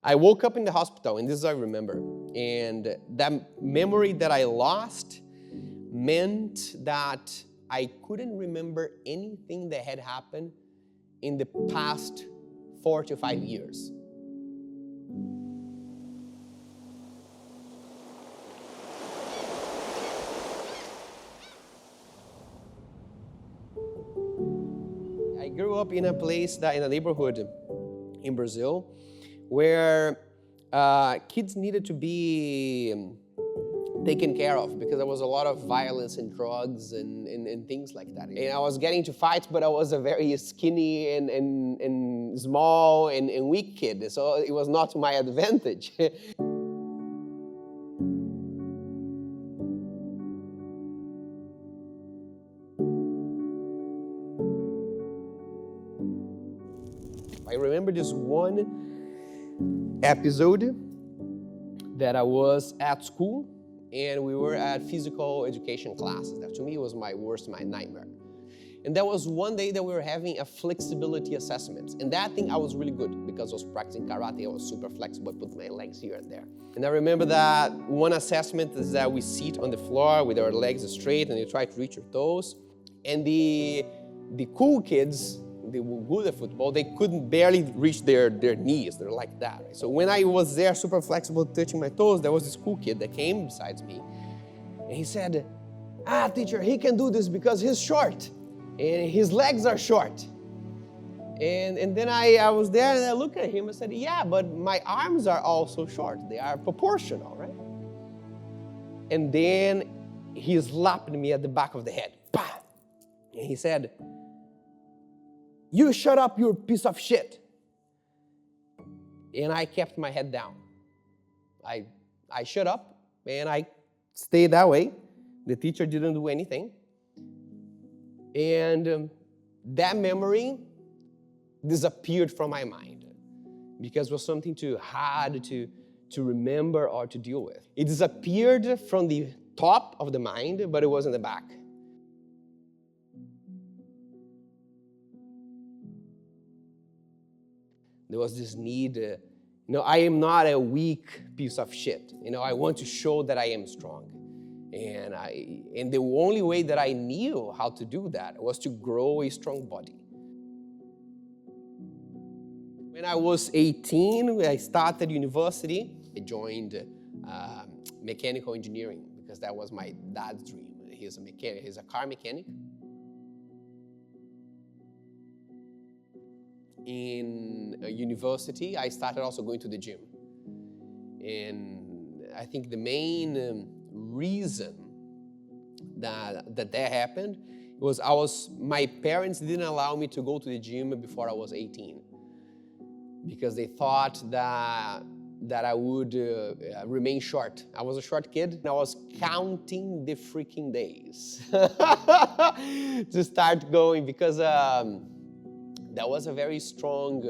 I woke up in the hospital, and this is what I remember. And that memory that I lost meant that I couldn't remember anything that had happened in the past 4 to 5 years. I grew up in a place in a neighborhood in Brazil where kids needed to be taken care of because there was a lot of violence and drugs and things like that. And I was getting into fights, but I was a very skinny and small and weak kid, so it was not to my advantage. I remember this one episode that I was at school and we were at physical education classes. That to me was my nightmare. And there was one day that we were having a flexibility assessment. And that thing I was really good because I was practicing karate. I was super flexible, I put my legs here and there. And I remember that one assessment is that we sit on the floor with our legs straight and you try to reach your toes. And the cool kids, they were good at football, they couldn't barely reach their knees. They're like that. Right? So when I was there super flexible touching my toes, there was this cool kid that came besides me. And he said, teacher, he can do this because he's short. And his legs are short. And then I was there and I looked at him and said, yeah, but my arms are also short. They are proportional, right? And then he slapped me at the back of the head. Bah! And he said, you shut up, you piece of shit. And I kept my head down. I shut up and I stayed that way. The teacher didn't do anything. And that memory disappeared from my mind because it was something too hard to remember or to deal with. It disappeared from the top of the mind, but it was in the back. There was this need, I am not a weak piece of shit. I want to show that I am strong. And the only way that I knew how to do that was to grow a strong body. When I was 18, I started university. I joined mechanical engineering because that was my dad's dream. He's a mechanic. He's a car mechanic. In university, I started also going to the gym. And I think the main reason that happened was my parents didn't allow me to go to the gym before I was 18 because they thought that I would remain short. I was a short kid and I was counting the freaking days to start going because that was a very strong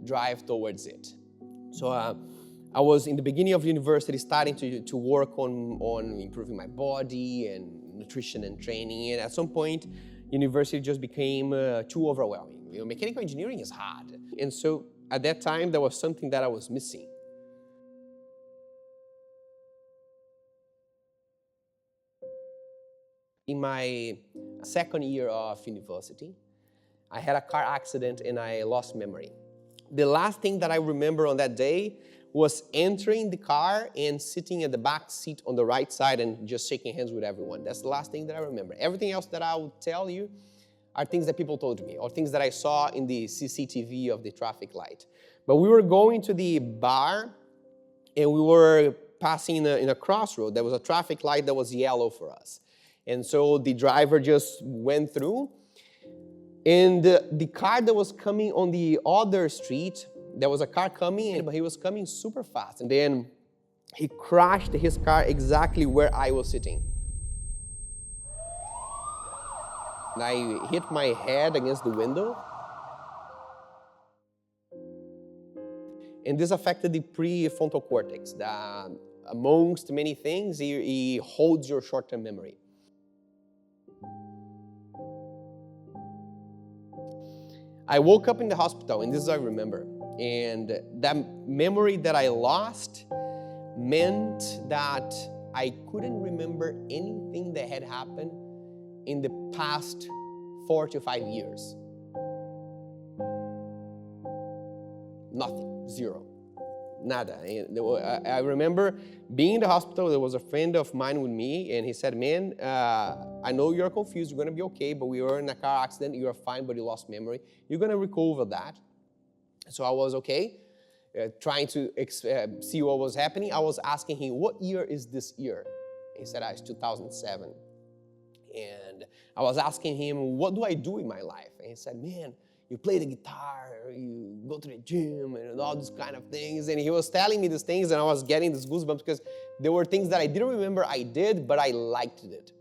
drive towards it. So I was in the beginning of university starting to work on improving my body and nutrition and training. And at some point, university just became too overwhelming. Mechanical engineering is hard. And so at that time, there was something that I was missing. In my second year of university, I had a car accident and I lost memory. The last thing that I remember on that day was entering the car and sitting at the back seat on the right side and just shaking hands with everyone. That's the last thing that I remember. Everything else that I will tell you are things that people told me or things that I saw in the CCTV of the traffic light. But we were going to the bar and we were passing in a crossroad. There was a traffic light that was yellow for us. And so the driver just went through. And the car that was coming on the other street, there was a car coming, but he was coming super fast. And then he crashed his car exactly where I was sitting. And I hit my head against the window. And this affected the prefrontal cortex, that amongst many things, he holds your short-term memory. I woke up in the hospital, and this is what I remember. And that memory that I lost meant that I couldn't remember anything that had happened in the past 4 to 5 years. Nothing, zero, nada. I remember being in the hospital. There was a friend of mine with me, and he said, man, I know you're confused, you're going to be okay, but we were in a car accident, you're fine, but you lost memory. You're going to recover that. So I was okay, trying to see what was happening. I was asking him, what year is this year? He said, it's 2007. And I was asking him, what do I do in my life? And he said, man, you play the guitar, you go to the gym, and all these kind of things. And he was telling me these things, and I was getting these goosebumps because there were things that I didn't remember I did, but I liked it.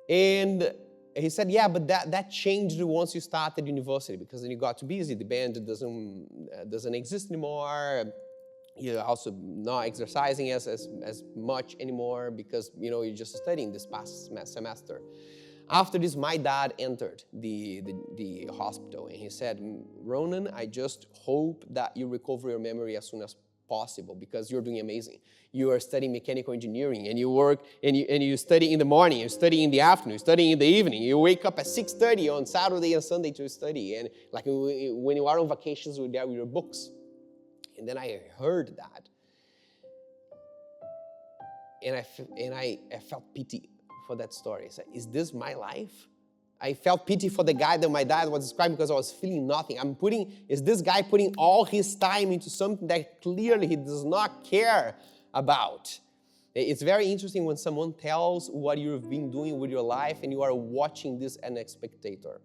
And he said, yeah, but that changed once you started university, because then you got too busy. The band doesn't exist anymore. You're also not exercising as much anymore because, you're just studying this past semester. After this, my dad entered the hospital, and he said, Ronan, I just hope that you recover your memory as soon as possible, because you're doing amazing. You are studying mechanical engineering, and you work, and you study in the morning, you study in the afternoon, you study in the evening. You wake up at 6:30 on Saturday and Sunday to study, and like when you are on vacations, you're there with your books. And then I heard that, and I felt pity for that story. I said, is this my life? I felt pity for the guy that my dad was describing because I was feeling nothing. Is this guy putting all his time into something that clearly he does not care about? It's very interesting when someone tells what you've been doing with your life and you are watching this as a spectator.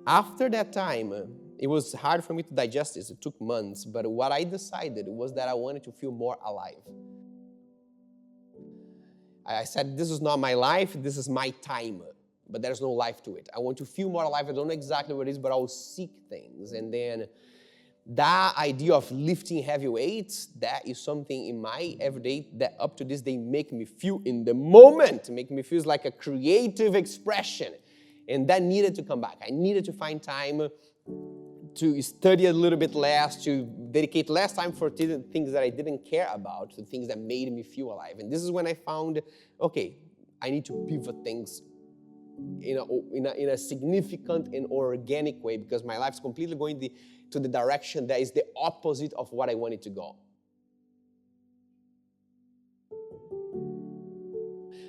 After that time, it was hard for me to digest this. It took months, but what I decided was that I wanted to feel more alive. I said, this is not my life, this is my time, but there's no life to it. I want to feel more alive. I don't know exactly what it is, but I'll seek things. And then that idea of lifting heavy weights, that is something in my everyday that up to this day make me feel in the moment, make me feel like a creative expression. And that needed to come back. I needed to find time to study a little bit less, to dedicate less time for things that I didn't care about, to things that made me feel alive. And this is when I found, okay, I need to pivot things in a significant and organic way, because my life's completely going to the direction that is the opposite of what I wanted to go.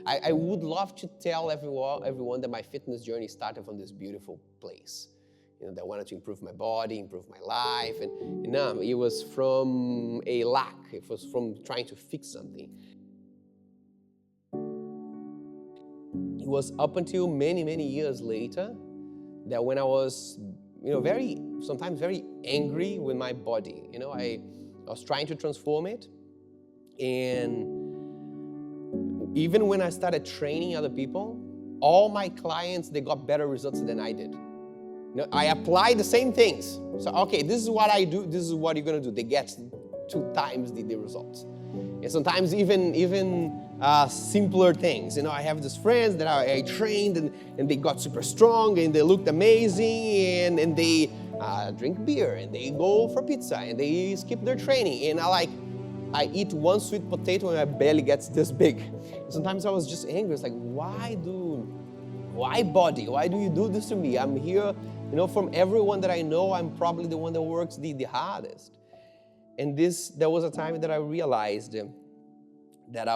I would love to tell everyone that my fitness journey started from this beautiful place. That I wanted to improve my body, improve my life, and it was from a lack. It was from trying to fix something. It was up until many, many years later that when I was, sometimes very angry with my body. I was trying to transform it, and even when I started training other people, all my clients, they got better results than I did. I apply the same things. So, okay, this is what I do, this is what you're going to do. They get 2 times the results. And sometimes even simpler things. I have these friends that I trained, and they got super strong, and they looked amazing, and they drink beer, and they go for pizza, and they skip their training. And I eat one sweet potato, and my belly gets this big. And sometimes I was just angry. It's like, why body? Why do you do this to me? I'm here, from everyone that I know, I'm probably the one that works the hardest. And there was a time that I realized that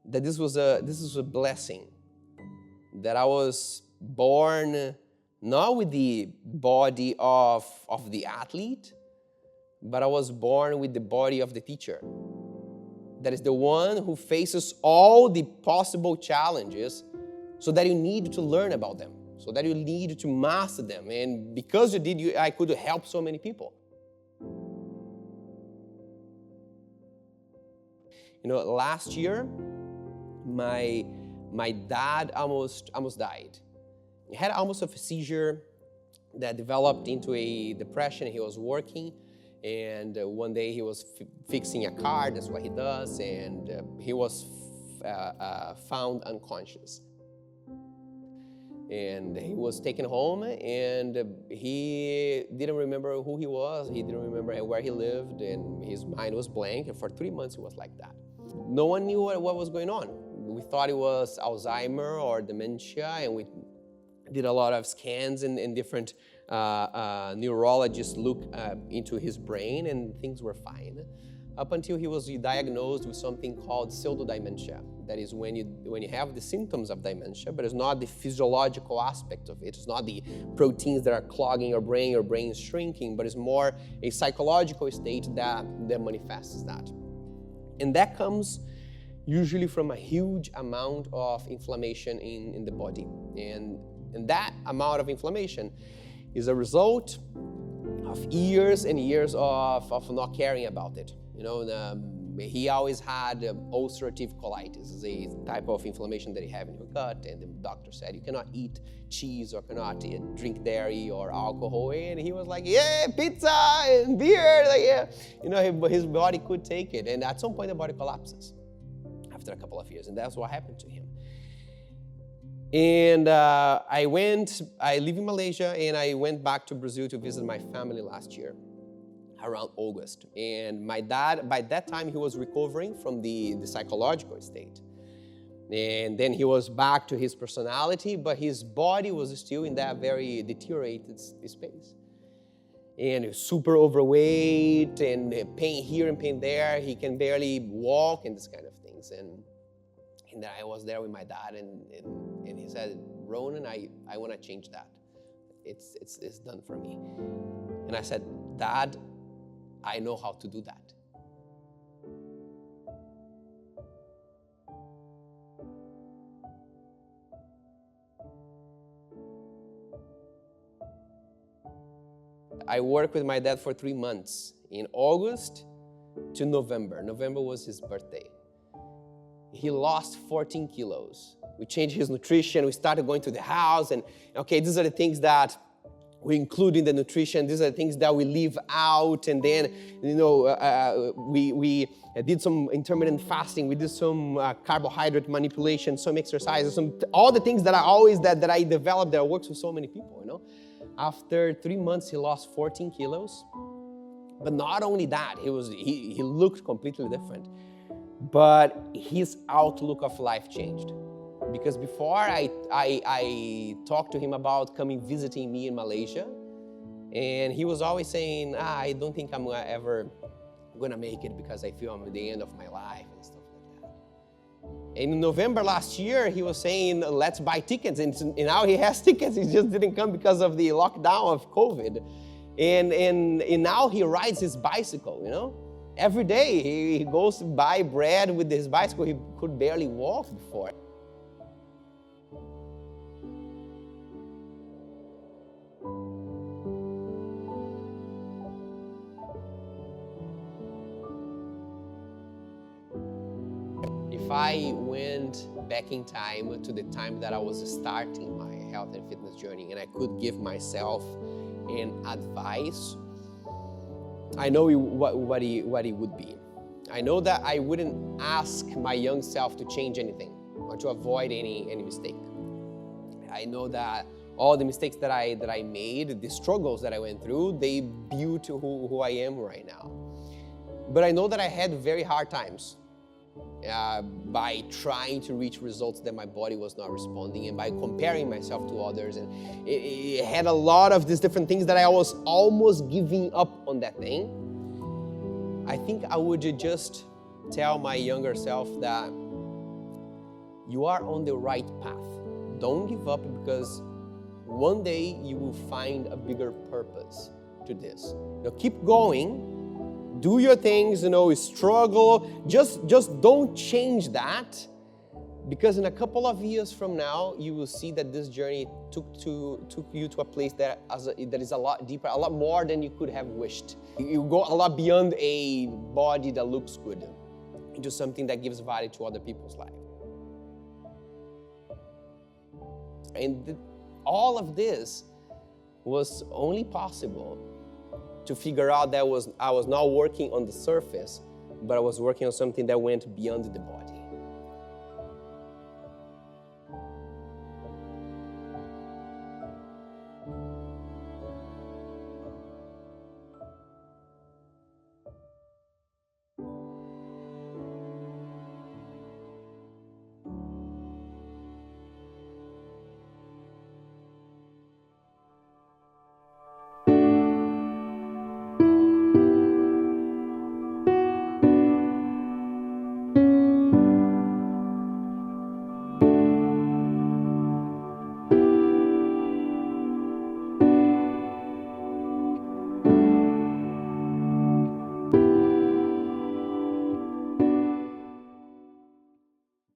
this was a blessing. That I was born not with the body of the athlete, but I was born with the body of the teacher. That is the one who faces all the possible challenges, so that you need to learn about them, so that you need to master them. And because you did, I could help so many people. Last year, my dad almost died. He had almost a seizure that developed into a depression. He was working, and one day he was fixing a car. That's what he does, and he was found unconscious. And he was taken home, and he didn't remember who he was. He didn't remember where he lived, and his mind was blank. And for 3 months, he was like that. No one knew what was going on. We thought it was Alzheimer or dementia, and we did a lot of scans, and different neurologists looked into his brain, and things were fine. Up until he was diagnosed with something called pseudodementia. That is when you have the symptoms of dementia, but it's not the physiological aspect of it. It's not the proteins that are clogging your brain is shrinking, but it's more a psychological state that manifests that. And that comes usually from a huge amount of inflammation in the body. And that amount of inflammation is a result of years and years of not caring about it. He always had ulcerative colitis. It's a type of inflammation that you have in your gut, and the doctor said you cannot eat cheese or cannot drink dairy or alcohol. And he was like, yeah, pizza and beer, his body could take it. And at some point, the body collapses after a couple of years, and that's what happened to him. And I live in Malaysia, and I went back to Brazil to visit my family last year, around August. And my dad, by that time, he was recovering from the psychological state. And then he was back to his personality, but his body was still in that very deteriorated space. And he was super overweight, and pain here and pain there. He can barely walk, and this kind of things. And then I was there with my dad, and he said, Ronan, I want to change that. It's done for me. And I said, Dad, I know how to do that. I worked with my dad for 3 months, in August to November. November was his birthday. He lost 14 kilos. We changed his nutrition. We started going to the house, and okay, these are the things that we include in the nutrition. These are the things that we leave out. And then, we did some intermittent fasting. We did some carbohydrate manipulation, some exercises, all the things that I developed that works with so many people, After 3 months, he lost 14 kilos. But not only that, he looked completely different. But his outlook of life changed. Because before I talked to him about coming visiting me in Malaysia, and he was always saying, I don't think I'm ever going to make it because I feel I'm at the end of my life and stuff like that. And in November last year, he was saying, let's buy tickets. And now he has tickets. He just didn't come because of the lockdown of COVID. And now he rides his bicycle, Every day he goes to buy bread with his bicycle. He could barely walk before. If I went back in time to the time that I was starting my health and fitness journey, and I could give myself an advice, I know what it would be. I know that I wouldn't ask my young self to change anything or to avoid any mistake. I know that all the mistakes that I made, the struggles that I went through, they built who I am right now. But I know that I had very hard times by trying to reach results that my body was not responding, and by comparing myself to others. And it had a lot of these different things that I was almost giving up on that thing. I think I would just tell my younger self that you are on the right path. Don't give up, because one day you will find a bigger purpose to this. Keep going. Do your things, struggle. Just don't change that, because in a couple of years from now, you will see that this journey took you to a place that is a lot deeper, a lot more than you could have wished. You go a lot beyond a body that looks good into something that gives value to other people's life. And all of this was only possible to figure out that I was not working on the surface, but I was working on something that went beyond the body.